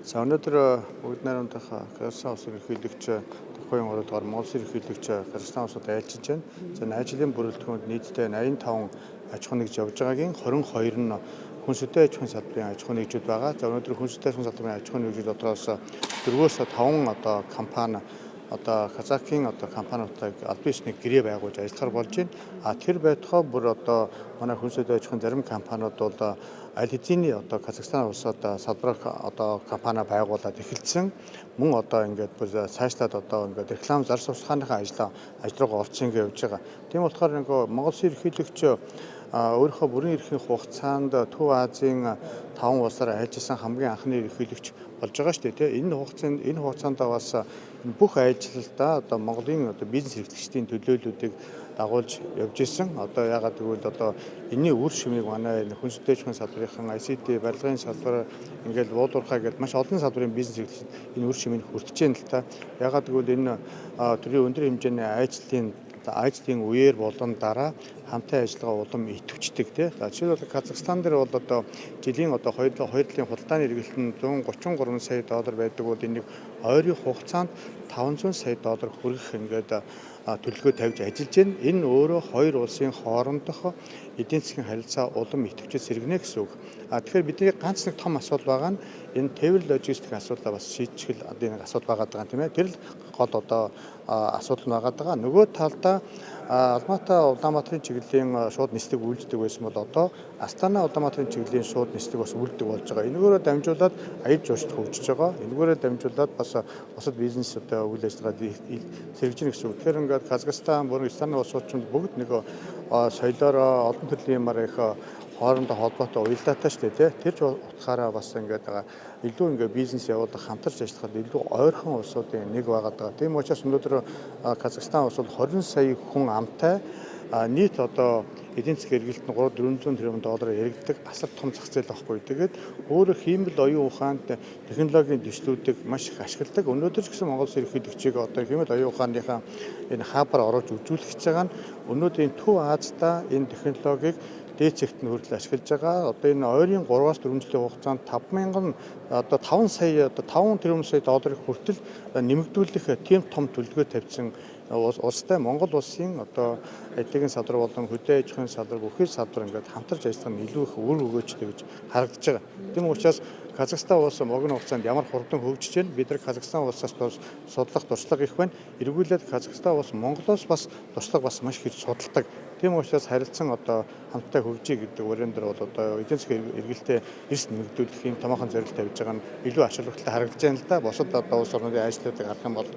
За өнөөдөр бүгд найрамдах Казахстан улс ерөнхийлөгч тухайн 3 дугаар Монгол улс ерөнхийлөгч Казахстан улсад айлчилж байна. За ажлын бүрэлдэхүүнд нийтдээ 85 аж ахуй нэгж явж байгаагийн 22 нь хүнсүдээ аж ахуйн салбарын аж ахуй нэгжүүд байгаа. За өнөөдөр хүнсүдээ аж ахуйн салбарын аж ахуй нэгжүүд дотроос 4-өөс 5 компани Казахын компаниудыг аль биесний гэрээ байгуулж ажиллахаар болж байна. Тэр байтугай бүр манай хүнсүдээ аж ахуйн зарим компаниуд бол аль хэзээний Казахстан улсад салбарах компани байгуулад эхэлсэн. Мөн ингээд бүр цаашлаад ингээд реклам зар суртахааныхаа ажил руугаа орцсон гэж явж байгаа. Тийм болохоор Монгол Улсын ерөнхийлөгч өөрийнхөө бүрэн эрхийн хугацаанд Төв Азийн 5 улсаар айлчилсан хамгийн анхны ерөнхийлөгч болж байгаа шүү дээ. Энэ хугацаанд бас бүх аялалдаа Монголын бизнес эрхлэгчдийн төлөөллүүдийг дагуулж явж исэн. Ягаад гэвэл энэний үр шимийг манай хүнсүдээ аж ахуйн салбарын ICT барилгын салбар ингээл уулуурхай гэдэг маш олон салбарын бизнес эрхлэгчид энэ үр шимийг хүртэж байна л та. Ягаад гэвэл энэ төрийн өндөр хэмжээний ажлын үеэр болон дараа хамтын ажиллагаа улам идэвхждэг тий. Жишээлбэл Казахстан дээр бол жилийн хоёр талын худалдааны эргэлт нь $133 сая байдаг бол энийг ойрын хугацаанд $500 сая хүргэх ингээд төлөвлөгөө тавьж ажиллаж байна. Энэ өөрөө хоёр улсын хоорондох эдийн засгийн харилцаа улам идэвхжиж сэргэнэ гэсэн үг. Тэгэхээр бидний ганц нэг том асуудал байгаа нь энэ тээвэр логистик асуудлаа бас шийдчих нэг асуудал байгаа тийм ээ. Тэр л гол асуудал байгаа даа. Нөгөө талдаа Албатай Улаанбаатарын чиглэлийн шууд нислэг үйлддэг байсан бол Астана Улаанбаатарын чиглэлийн шууд нислэг бас үйлддэг болж байгаа. Энэгээрээ дамжуулаад аяд жуулчд хөгжиж байгаа. Энэгээрээ дамжуулаад бас бусад бизнес үйл ажиллагаа сэргэж гэнэ гэсэн үг. Тэгэхээр ингээд Казахстан бүрэн Станы улсууд бүгд нэг соёлоор олон төрлийн юмар их хоорондоо холбоотой уялдаатай шүү дээ. Тэр ч утгаараа бас ингээд илүү ингээд бизнес явуулах хамтарч ажиллахад илүү ойрхон улсуудын нэг байгаад байгаа. Тийм учраас өнөөдөр Казахстан улс бол 20 сая хүн амтай нийт эдийн засгийн эргэлт нь $300-400 тэрбум яригддаг асар том зах зээл байхгүй. Тэгээд өөрөөр хиймэл оюун ухаанд технологийн дэвшлүүдийг маш их ашигладаг. Өнөөдөр ч гэсэн Монгол Улсын ерөнхийлөгчийг хиймэл оюун ухааныхаа энэ хабар оруулж үзүүлэх гэж байгаа нь өнөөдөр энэ Төв Азида энэ технологиг дээд зэгт нь хүртэл ашиглаж байгаа. Энэ ойрын 3-аас 4 жилийн хугацаанд 5 сая $5 тэрбум сая хүртэл нэмэгдүүлэх тийм том төлөвлөгөө тавьсан улстай Монгол улсын эдийн салбар болон хөдөө аж ахуйн салбар бүхэл салбар ингээд хамтарч ажиллах нь илүү их үр өгөөжтэй гэж харагдаж байгаа. Тийм учраас Казахстан улс богино хугацаанд ямар хурдан хөгжиж байна? Бид нар Казахстан улсаас судлах туршлага их байна. Эргүүлээд Казахстан улс Монголоос бас туршлага бас маш их судалдаг. Тийм учраас харилцан хамтдаа хөгжиж гэдэг өрөөнд дээр бол эдийн засгийн эргэлтээ эрс нэмэгдүүлэх юм томоохон зорилт тавьж байгаа нь илүү ач холбогдолтой харагдаж байна л да. Бусад улс орнуудын ажлуудыг харах юм бол